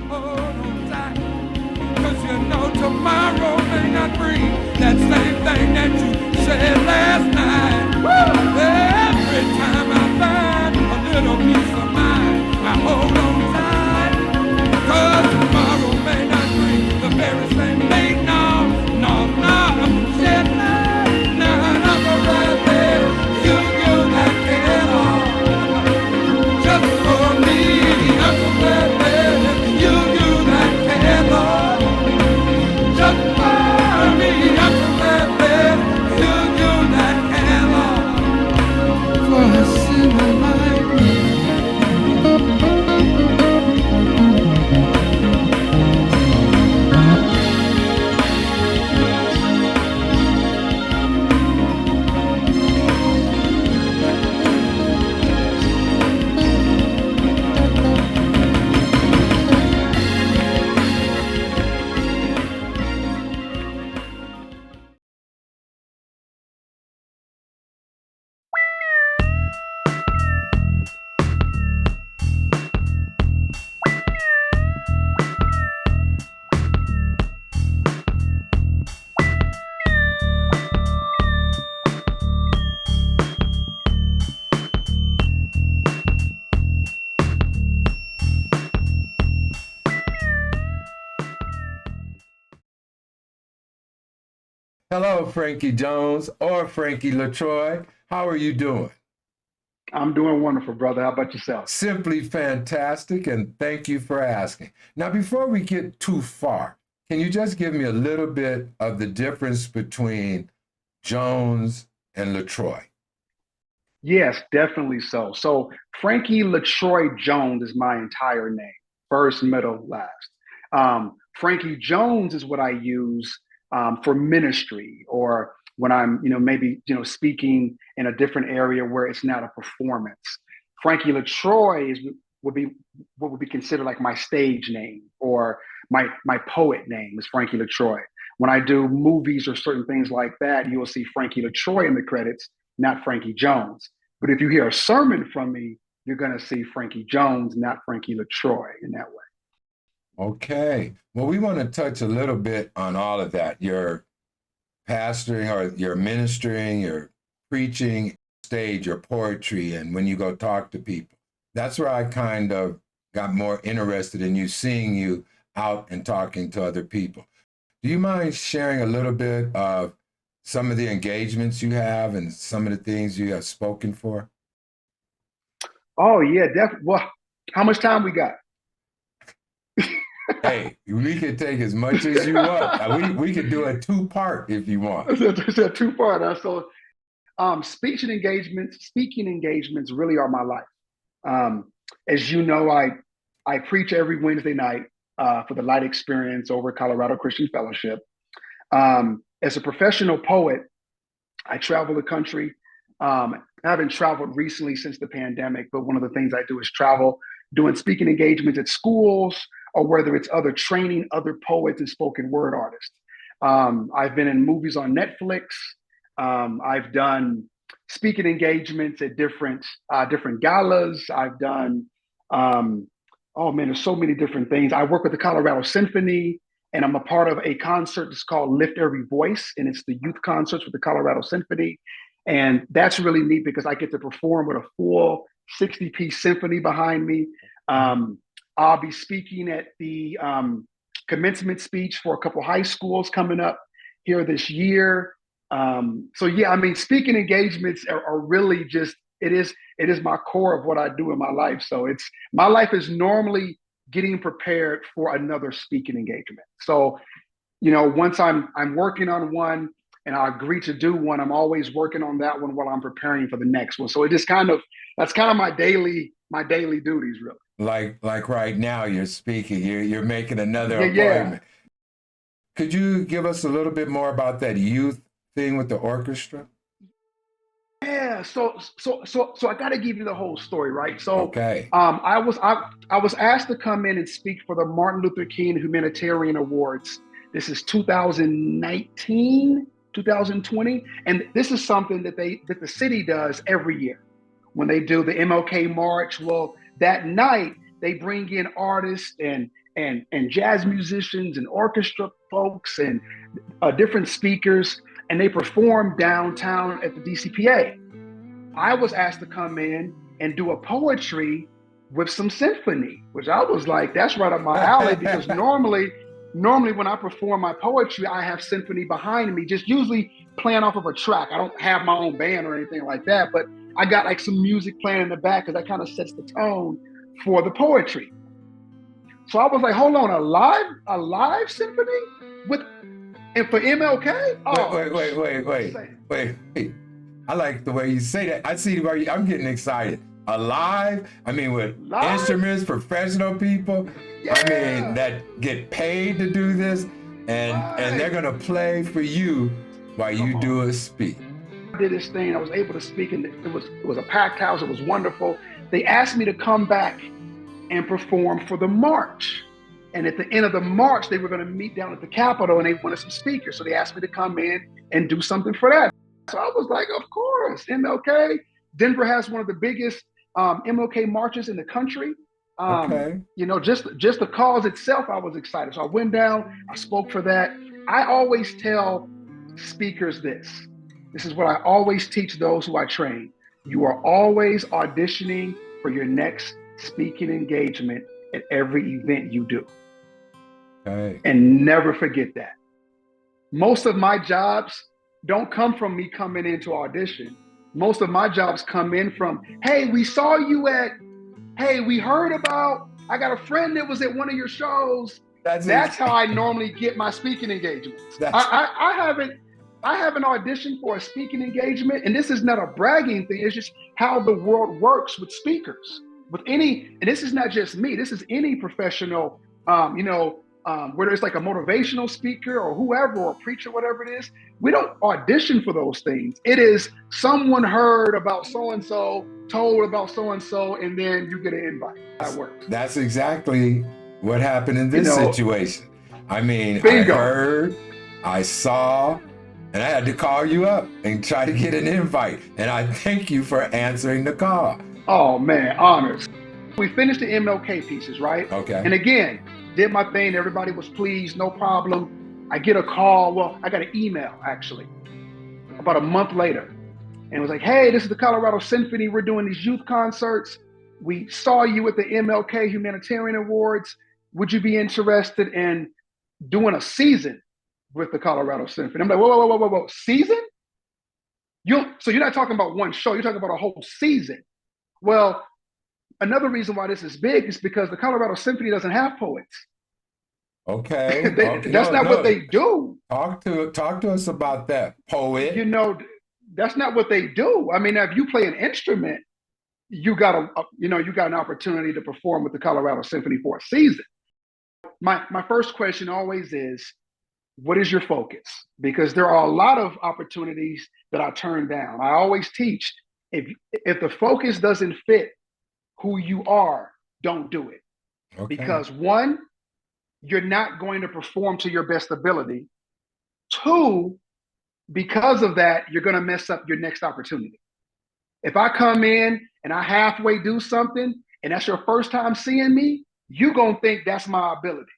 hold on tight. 'Cause you know tomorrow may not bring that same thing that you said last night. Woo! Every time I find a little peace of mind, I hold on tight. 'Cause tomorrow may not bring the very same thing. No, no, no. Said none of the right there. You that care all. Just for me, I'm so glad that you that care all. Just for me, I'm so glad that you that care all. For a sinner like me. Hello, Frankie Jones or Frankie LaTroy. How are you doing? I'm doing wonderful, brother. How about yourself? Simply fantastic, and thank you for asking. Now, before we get too far, can you just give me a little bit of the difference between Jones and LaTroy? Yes, definitely so. So Frankie LaTroy Jones is my entire name, first, middle, last. Frankie Jones is what I use for ministry or when I'm, maybe, speaking in a different area where it's not a performance. Frankie LaTroy would be what would be considered like my stage name or my poet name is Frankie LaTroy. When I do movies or certain things like that, you will see Frankie LaTroy in the credits, not Frankie Jones. But if you hear a sermon from me, you're going to see Frankie Jones, not Frankie LaTroy in that way. Okay. Well, we want to touch a little bit on all of that. Your pastoring or your ministering, your preaching, stage, your poetry, and when you go talk to people. That's where I kind of got more interested in you, seeing you out and talking to other people. Do you mind sharing a little bit of some of the engagements you have and some of the things you have spoken for? Oh yeah, definitely. Well, how much time we got? Hey, we could take as much as you want. We could do a two-part if you want. It's a two-part. So, speaking engagements really are my life. As you know, I preach every Wednesday night for the Light Experience over at Colorado Christian Fellowship. As a professional poet, I travel the country. I haven't traveled recently since the pandemic, but one of the things I do is travel, doing speaking engagements at schools, or whether it's other training other poets and spoken word artists. I've been in movies on Netflix. I've done speaking engagements at different galas. I've done oh man, there's so many different things. I work with the Colorado Symphony, and I'm a part of a concert that's called Lift Every Voice, and it's the youth concerts with the Colorado Symphony. And that's really neat because I get to perform with a full 60-piece symphony behind me. I'll be speaking at the commencement speech for a couple high schools coming up here this year. So yeah, I mean, speaking engagements are really just it is my core of what I do in my life. So it's my life is normally getting prepared for another speaking engagement. So once I'm working on one and I agree to do one, I'm always working on that one while I'm preparing for the next one. So it just that's kind of my daily duties, really. Like right now, you're speaking. You're making another Yeah. appointment. Could you give us a little bit more about that youth thing with the orchestra? Yeah, so I got to give you the whole story, right? So, Okay. I was asked to come in and speak for the Martin Luther King Humanitarian Awards. This is 2019, 2020, and this is something that the city does every year when they do the MLK March. Well, that night they bring in artists and jazz musicians and orchestra folks and different speakers, and they performed downtown at the DCPA. I was asked to come in and do a poetry with some symphony, which I was like, that's right up my alley, because normally when I perform my poetry, I have symphony behind me, just usually playing off of a track. I don't have my own band or anything like that, but I got like some music playing in the back because that kind of sets the tone for the poetry. So I was like, hold on, a live symphony with, and for MLK? Oh, wait. I like the way you say that. I see where I'm getting excited. Alive, I mean, with live? Instruments, professional people, Yeah. I mean, that get paid to do this, and they're gonna play for you while you do a speak. I did this thing. I was able to speak, and it was a packed house. It was wonderful. They asked me to come back and perform for the march. And at the end of the march, they were going to meet down at the Capitol, and they wanted some speakers. So they asked me to come in and do something for that. So I was like, of course, MLK. Denver has one of the biggest MLK marches in the country. Okay. You know, just the cause itself, I was excited. So I went down, I spoke for that. I always tell speakers this. This is what I always teach those who I train. You are always auditioning for your next speaking engagement at every event you do. Okay. And never forget that. Most of my jobs don't come from me coming into audition. Most of my jobs come in from, hey, we saw you at, hey, we heard about, I got a friend that was at one of your shows. That's how I normally get my speaking engagements. I haven't auditioned for a speaking engagement, and this is not a bragging thing. It's just how the world works with speakers. With any, and this is not just me, this is any professional, whether it's like a motivational speaker or whoever, or a preacher, whatever it is, we don't audition for those things. It is someone heard about so-and-so, told about so-and-so, and then you get an invite. That works. That's exactly what happened in this situation. I mean, bingo. I heard, I saw, and I had to call you up and try to get an invite. And I thank you for answering the call. Oh man, honors. We finished the MLK pieces, right? Okay. And again, did my thing. Everybody was pleased, no problem. I get a call. Well, I got an email actually about a month later. And it was like, hey, this is the Colorado Symphony. We're doing these youth concerts. We saw you at the MLK Humanitarian Awards. Would you be interested in doing a season with the Colorado Symphony? I'm like, whoa. Season? So you're not talking about one show. You're talking about a whole season. Well, another reason why this is big is because the Colorado Symphony doesn't have poets. Okay. That's not what they do. Talk to us about that, poet. You know, that's not what they do. I mean, if you play an instrument, you got an opportunity to perform with the Colorado Symphony for a season. My first question always is, what is your focus? Because there are a lot of opportunities that I turn down. I always teach, if the focus doesn't fit who you are, don't do it. Okay. Because one, you're not going to perform to your best ability. Two, because of that, you're going to mess up your next opportunity. If I come in and I halfway do something and that's your first time seeing me, you're going to think that's my ability.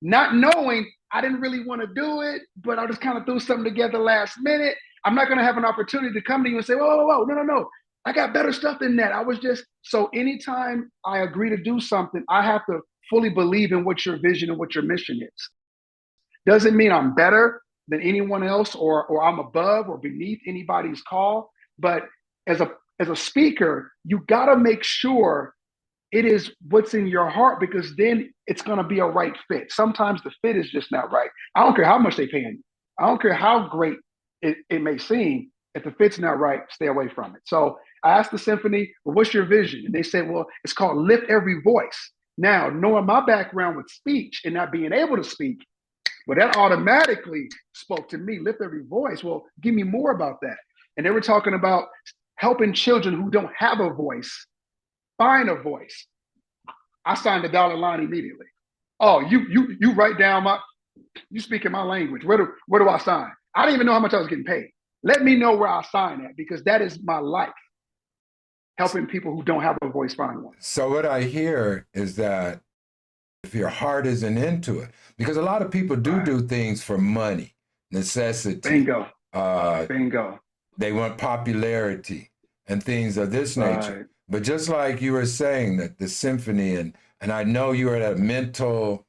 Not knowing I didn't really want to do it, but I just kind of threw something together last minute. I'm not going to have an opportunity to come to you and say, whoa, no. I got better stuff than that. So anytime I agree to do something, I have to fully believe in what your vision and what your mission is. Doesn't mean I'm better than anyone else or I'm above or beneath anybody's call. But as a speaker, you got to make sure it is what's in your heart, because then it's going to be a right fit. Sometimes the fit is just not right. I don't care how much they paying you. I don't care how great it may seem. If the fit's not right, stay away from it. So I asked the symphony, well, what's your vision? And they said, well, it's called Lift Every Voice. Now, knowing my background with speech and not being able to speak, well, that automatically spoke to me, lift every voice. Well, give me more about that. And they were talking about helping children who don't have a voice find a voice. I signed the dollar line immediately. Oh, you write down you speak in my language. Where do I sign? I didn't even know how much I was getting paid. Let me know where I sign at, because that is my life, helping people who don't have a voice find one. So what I hear is that if your heart isn't into it. Because a lot of people do things for money, necessity. Bingo. Uh, Bingo. they want popularity and things of this nature. Right. But just like you were saying that the symphony, and I know you were at a mental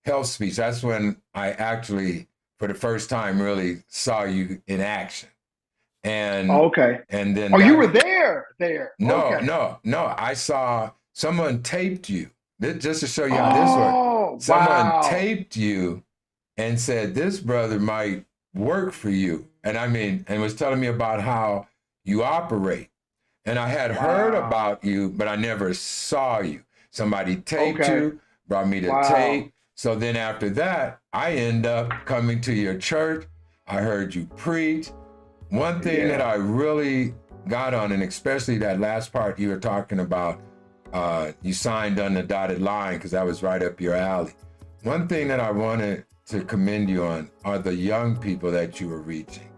health speech. That's when I actually, for the first time, really saw you in action. And Okay. and then Oh, you were there. no, Okay. no. I saw someone taped you. Just to show you how this works. Oh, Someone wow. taped you and said, this brother might work for you. And I mean, and was telling me about how you operate. And I had heard Wow. about you, but I never saw you. Somebody taped Okay. you, brought me the Wow. tape. So then after that, I end up coming to your church. I heard you preach. One thing that Yeah. I really got on, and especially that last part you were talking about, you signed on the dotted line because that was right up your alley. One thing that I wanted to commend you on are the young people that you were reaching,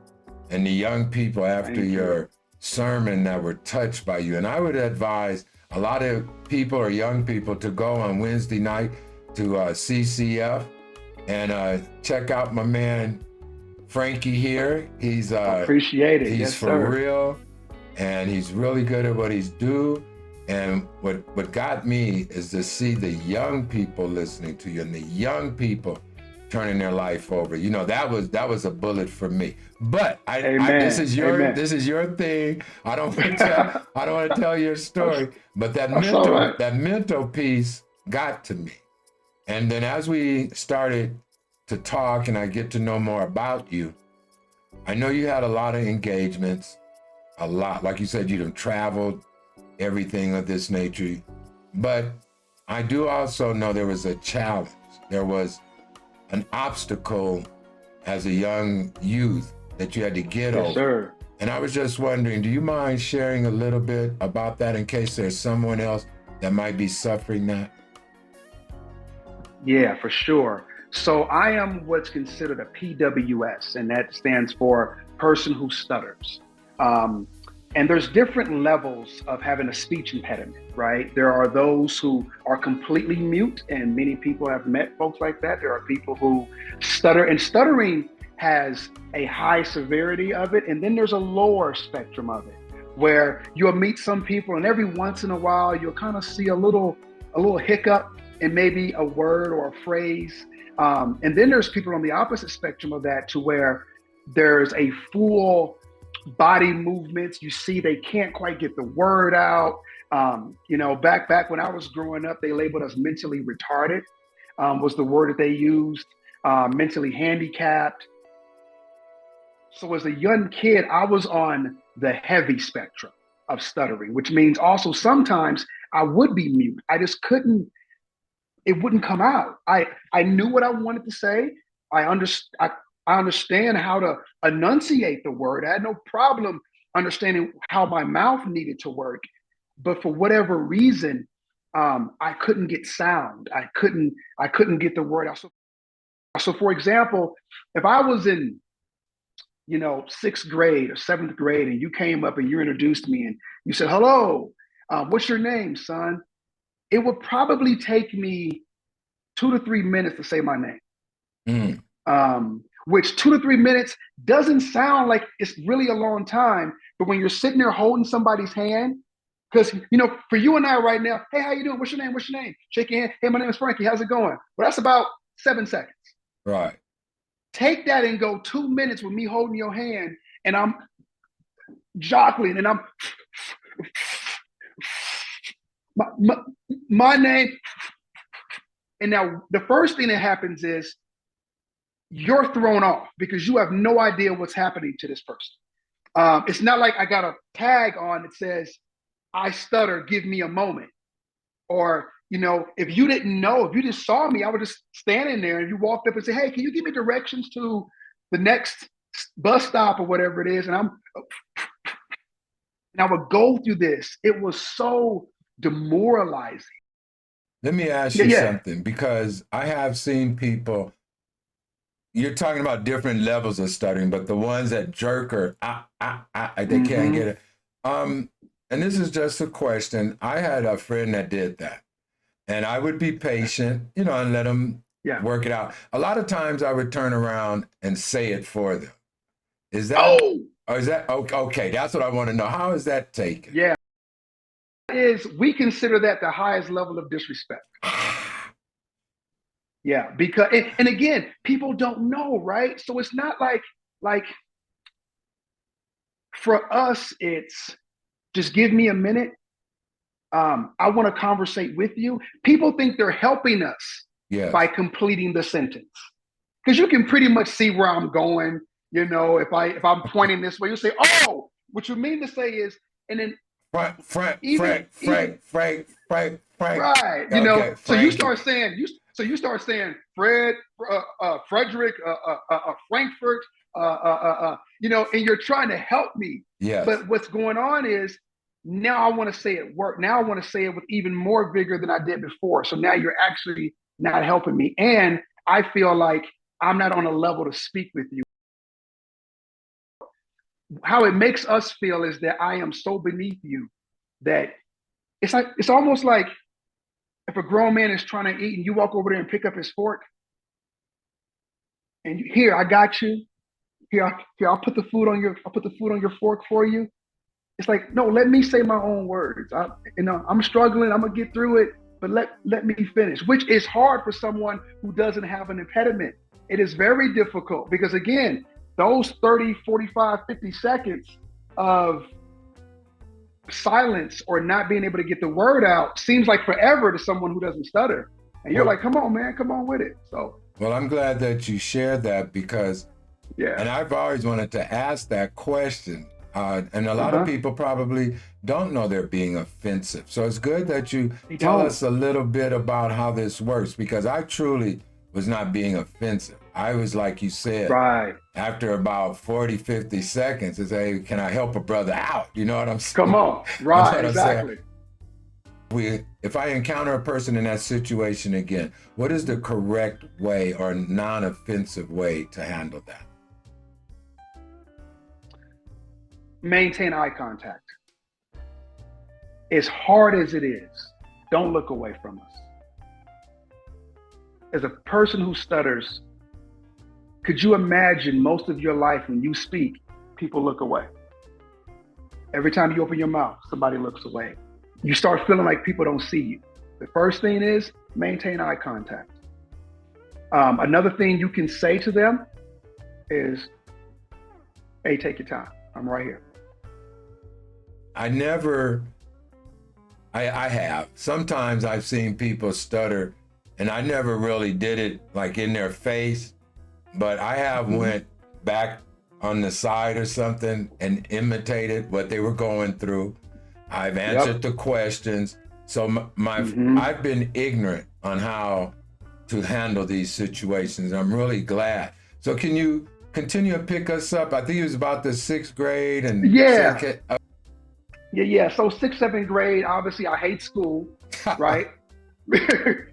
and the young people after Thank your you. sermon that were touched by you. And I would advise a lot of people or young people to go on Wednesday night to CCF and check out my man Frankie here. He's Appreciate it. Yes, for sir. real, and he's really good at what he's do. And what got me is to see the young people listening to you and the young people turning their life over. You know, that was a bullet for me. But this Amen. is Amen. your thing. I don't want to tell your story, but That's all right. that mental piece got to me. And then as we started to talk and I get to know more about you, I know you had a lot of engagements, a lot. Like you said, you've traveled, everything of this nature. But I do also know there was a challenge. There was an obstacle as a young youth that you had to get Yes, over. sir. And I was just wondering, do you mind sharing a little bit about that in case there's someone else that might be suffering that? Yeah, for sure. So I am what's considered a PWS, and that stands for person who stutters. Um, and there's different levels of having a speech impediment, right? There are those who are completely mute, and many people have met folks like that. There are people who stutter, and stuttering has a high severity of it. And then there's a lower spectrum of it, where you'll meet some people, and every once in a while, you'll kind of see a little hiccup in maybe a word or a phrase. And then there's people on the opposite spectrum of that, to where there's a full body movements. You see, they can't quite get the word out. Back when I was growing up, they labeled us mentally retarded, was the word that they used, mentally handicapped. So as a young kid, I was on the heavy spectrum of stuttering, which means also sometimes I would be mute. I just couldn't, it wouldn't come out. I knew what I wanted to say. I understand how to enunciate the word. I had no problem understanding how my mouth needed to work, but for whatever reason, I couldn't get sound. I couldn't get the word out. So for example, if I was in sixth grade or seventh grade, and you came up and you introduced me and you said, "Hello, what's your name, son?" It would probably take me 2 to 3 minutes to say my name. Mm. Which 2 to 3 minutes doesn't sound like it's really a long time, but when you're sitting there holding somebody's hand, because for you and I right now, hey, how you doing? What's your name? What's your name? Shake your hand. Hey, my name is Frankie. How's it going? Well, that's about 7 seconds. Right. Take that and go 2 minutes with me holding your hand, and I'm jockling, and I'm my name. And now the first thing that happens is you're thrown off because you have no idea what's happening to this person. It's not like I got a tag on that says, "I stutter, give me a moment." Or, if you didn't know, if you just saw me, I was just standing there and you walked up and said, "Hey, can you give me directions to the next bus stop," or whatever it is. And I would go through this. It was so demoralizing. Let me ask Yeah, you yeah. something, because I have seen people, you're talking about different levels of stuttering, but the ones that jerk or they can't get it. And this is just a question. I had a friend that did that. and I would be patient, you know, and let them Yeah. work it out. A lot of times I would turn around and say it for them. Is that, Oh, or is that okay? Okay, that's what I want to know. How is that taken? yeah. We consider that the highest level of disrespect. Yeah, because and again, people don't know, right? So it's not like for us, it's just give me a minute. I want to conversate with you. People think they're helping us by Yes. completing the sentence because you can pretty much see where I'm going. You know, if I'm pointing this way, you say, "Oh, what you mean to say is," and then even Frank. right, you know, Okay, so you Frankie. start saying you start saying Frederick, Frankfurt, you know, and you're trying to help me. Yes. But what's going on is now I want to say it work. Now I want to say it with even more vigor than I did before. So now you're actually not helping me, and I feel like I'm not on a level to speak with you. How it makes us feel is that I am so beneath you that it's almost like if a grown man is trying to eat and you walk over there and pick up his fork and here I got you. Here I'll put the food on your fork for you. It's like no, let me say my own words. I'm struggling. I'm gonna get through it, but let me finish. Which is hard for someone who doesn't have an impediment. It is very difficult because again, those 30, 45, 50 seconds of silence or not being able to get the word out seems like forever to someone who doesn't stutter. And you're Well, like, come on, man, come on with it. So, well, I'm glad that you shared that because, yeah. and I've always wanted to ask that question. And a lot of Uh-huh. people probably don't know they're being offensive. So it's good that you They tell don't. us a little bit about how this works because I truly was not being offensive. I was, like you said, Right. after about 40, 50 seconds, to say, can I help a brother out? You know what I'm Come saying? on. You know Right. what I'm saying? Exactly. If I encounter a person in that situation again, what is the correct way or non-offensive way to handle that? Maintain eye contact. As hard as it is, don't look away from us. As a person who stutters, could you imagine most of your life when you speak, people look away? Every time you open your mouth, somebody looks away. You start feeling like people don't see you. The first thing is maintain eye contact. Another thing you can say to them is, hey, take your time. I'm right here. I have. Sometimes I've seen people stutter and I never really did it like in their face, but I have went back on the side or something and imitated what they were going through. I've answered Yep. the questions. So Mm-hmm. I've been ignorant on how to handle these situations. I'm really glad. So can you continue to pick us up? I think it was about the sixth grade and Yeah. second. Yeah. So sixth, seventh grade, obviously I hate school, right?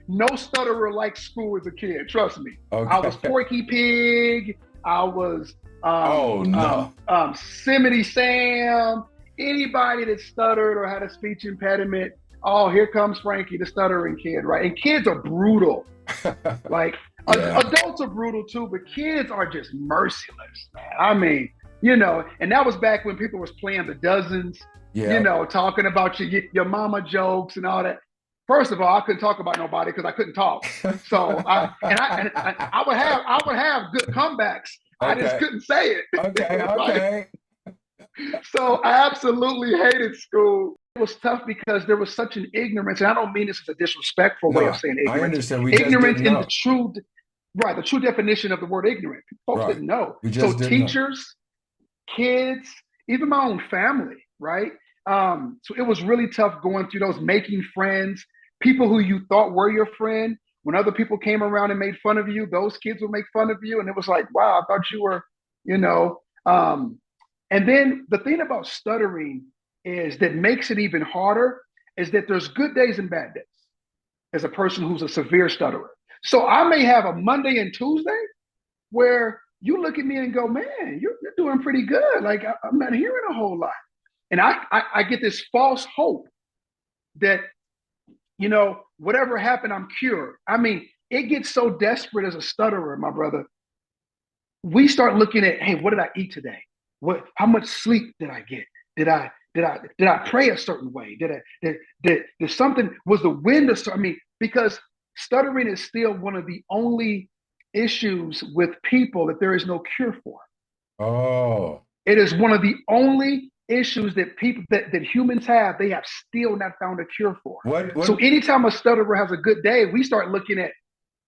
No stutterer likes school as a kid. Trust me. I was Okay. Porky Pig. I was Oh no. Simity Sam. Anybody that stuttered or had a speech impediment. Oh, here comes Frankie, the stuttering kid, right? And kids are brutal. Like Yeah. adults are brutal too, but kids are just merciless, man. I mean, you know, and that was back when people was playing the dozens, you Yeah. know, talking about your mama jokes and all that. First of all, I couldn't talk about nobody because I couldn't talk. So I would have good comebacks. I just Okay. couldn't say it. It Okay. was like Okay. so I absolutely hated school. It was tough because there was such an ignorance, and I don't mean this as a disrespectful way of No, saying I ignorance. understand. We just Ignorance didn't in the know. true right, the true definition of the word ignorant. Folks Right. didn't know. We So just didn't know. teachers, kids, even my own family, right? So it was really tough going through those, making friends, people who you thought were your friend. When other people came around and made fun of you, those kids would make fun of you. And it was like, wow, I thought you were, you know. And then the thing about stuttering is that makes it even harder is that there's good days and bad days as a person who's a severe stutterer. So I may have a Monday and Tuesday where you look at me and go, man, you're doing pretty good. Like I'm not hearing a whole lot. And I get this false hope that, you know, whatever happened, I'm cured. I mean, it gets so desperate as a stutterer, my brother. We start looking at, hey, what did I eat today? How much sleep did I get? Did I pray a certain way? Did something, was the wind I mean, because stuttering is still one of the only issues with people that there is no cure for. Oh. It is one of the only issues that people that humans have, they have still not found a cure for. So What anytime a stutterer has a good day, we start looking at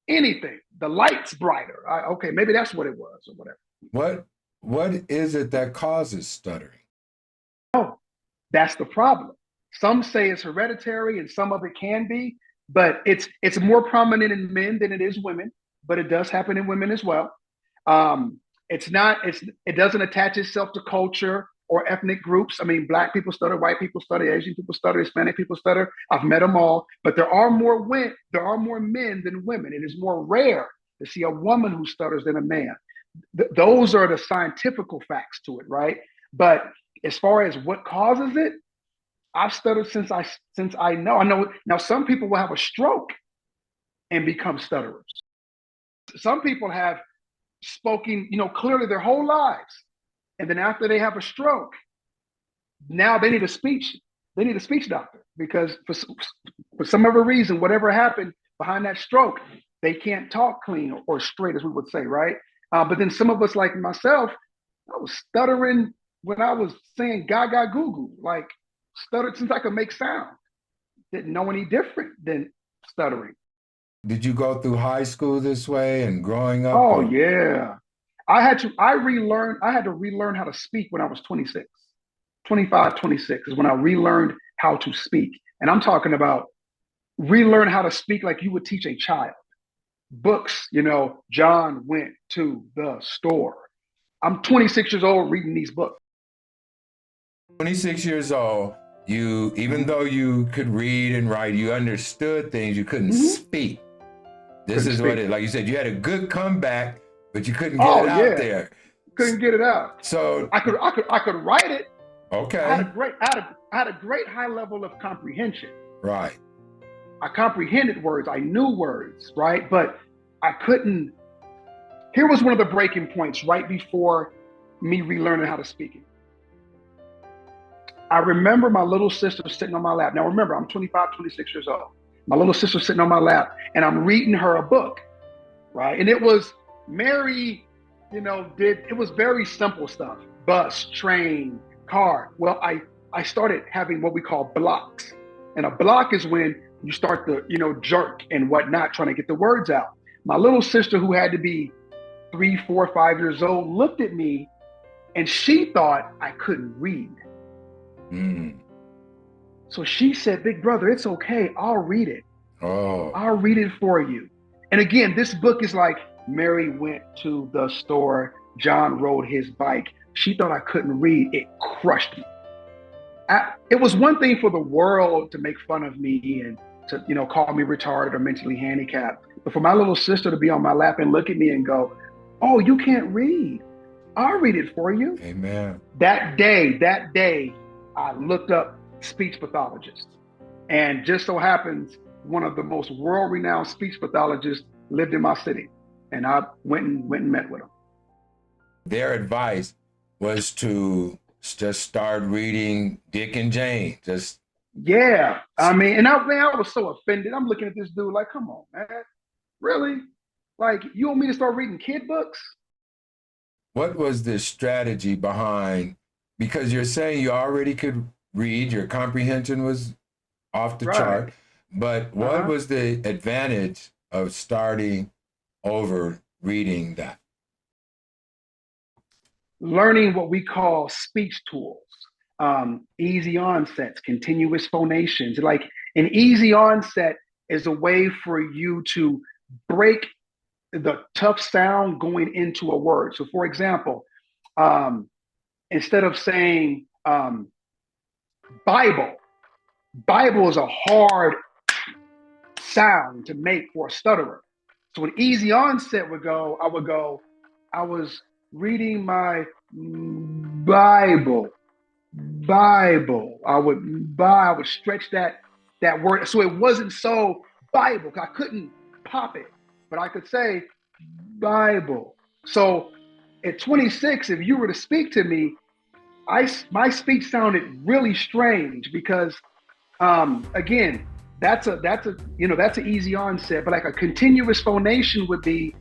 anything. The light's brighter. Okay, maybe that's what it was or whatever. what is it that causes stuttering? Oh, that's the problem. Some say it's hereditary and some of it can be, but it's more prominent in men than it is women, but it does happen in women as well. It doesn't attach itself to culture or ethnic groups. I mean, black people stutter, white people stutter, Asian people stutter, Hispanic people stutter. I've met them all, but there are more men than women. It is more rare to see a woman who stutters than a man. Those are the scientific facts to it, right? But as far as what causes it, I've stuttered since I know. I know now some people will have a stroke and become stutterers. Some people have spoken, clearly their whole lives. And then after they have a stroke, now they need a speech. They need a speech doctor because for some other reason, whatever happened behind that stroke, they can't talk clean or straight, as we would say, right? But then some of us, like myself, I was stuttering when I was saying gaga goo goo, like stuttered since I could make sound. Didn't know any different than stuttering. Did you go through high school this way and growing up? Oh Or yeah. I had to relearn how to speak when I was 26. 25, 26 is when I relearned how to speak. And I'm talking about relearn how to speak like you would teach a child. Books, John went to the store. I'm 26 years old reading these books. 26 years old, even though you could read and write, you understood things, you couldn't Mm-hmm. speak. This Couldn't is speak. what it, like you said, you had a good comeback, but you couldn't get Oh it out yeah, there. couldn't get it out. So I could write it. I had okay, a great high level of comprehension. right. I comprehended words. I knew words, right? But I couldn't. Here was one of the breaking points right before me relearning how to speak it. I remember my little sister sitting on my lap. Now remember, I'm 25, 26 years old. My little sister sitting on my lap, and I'm reading her a book, right? And it was Mary, it was very simple stuff. Bus, train, car. Well, I started having what we call blocks. And a block is when you start to, jerk and whatnot, trying to get the words out. My little sister, who had to be 3, 4, 5 years old, looked at me and she thought I couldn't read. Mm. So she said, "Big brother, it's okay. I'll read it. Oh, I'll read it for you." And again, this book is like Mary went to the store, John rode his bike. She thought I couldn't read. It crushed me. It was one thing for the world to make fun of me and to, call me retarded or mentally handicapped. But for my little sister to be on my lap and look at me and go, "Oh, you can't read. I'll read it for you." amen. That day, I looked up speech pathologists. And just so happens, one of the most world-renowned speech pathologists lived in my city. And I went and met with him. Their advice was to just start reading Dick and Jane. Just Yeah. I mean, and I was so offended. I'm looking at this dude like, come on, man. Really? Like, you want me to start reading kid books? what was the strategy behind? Because you're saying you already could read, your comprehension was off the Right. chart, but what Uh-huh. was the advantage of starting over reading that? Learning what we call speech tools, easy onsets, continuous phonations. Like an easy onset is a way for you to break the tough sound going into a word. So, for example, um, instead of saying Bible, Bible is a hard sound to make for a stutterer. So, an easy onset I was reading my Bible. Bible. I would stretch that word so it wasn't so Bible. I couldn't pop it, but I could say Bible. So at 26, if you were to speak to me, my speech sounded really strange because again, that's an easy onset, but like a continuous phonation would be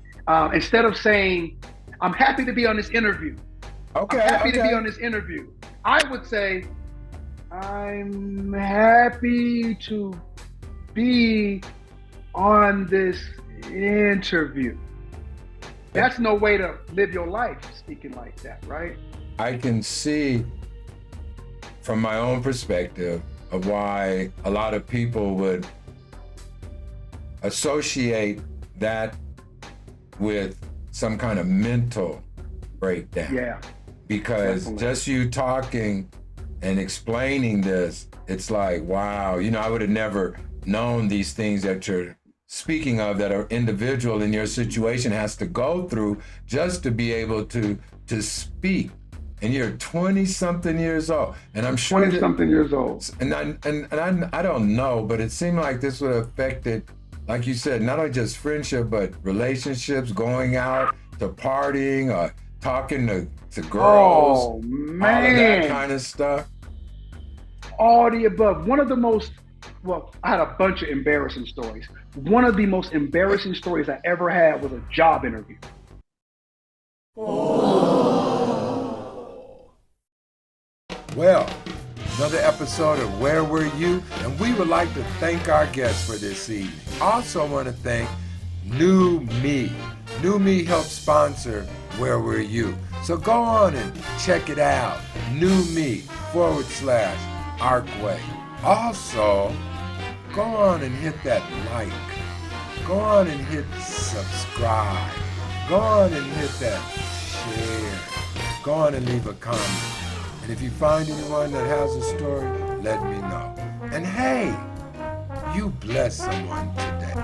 instead of saying, I'm happy to be on this interview. Okay, I'm happy to be okay. on this interview. I would say, I'm happy to be on this interview. That's no way to live your life speaking like that, right? I can see from my own perspective of why a lot of people would associate that with some kind of mental breakdown. Yeah. Because Definitely. just you talking and explaining this, it's like, wow, I would have never known these things that you're speaking of that an individual in your situation has to go through just to be able to speak. And you're 20-something years old, and I'm sure 20-something years old. And I don't know, but it seemed like this would have affected, like you said, not only just friendship, but relationships, going out to partying, or talking to girls, Oh, all of man. that kind of stuff. All the above. I had a bunch of embarrassing stories. One of the most embarrassing stories I ever had was a job interview. Well, another episode of Where Were You? And we would like to thank our guests for this evening. Also want to thank New Me. New Me helps sponsor Where Were You? So go on and check it out. New Me /Arkway. Also, go on and hit that like. Go on and hit subscribe. Go on and hit that share. Go on and leave a comment. And if you find anyone that has a story, let me know. And hey, you bless someone today.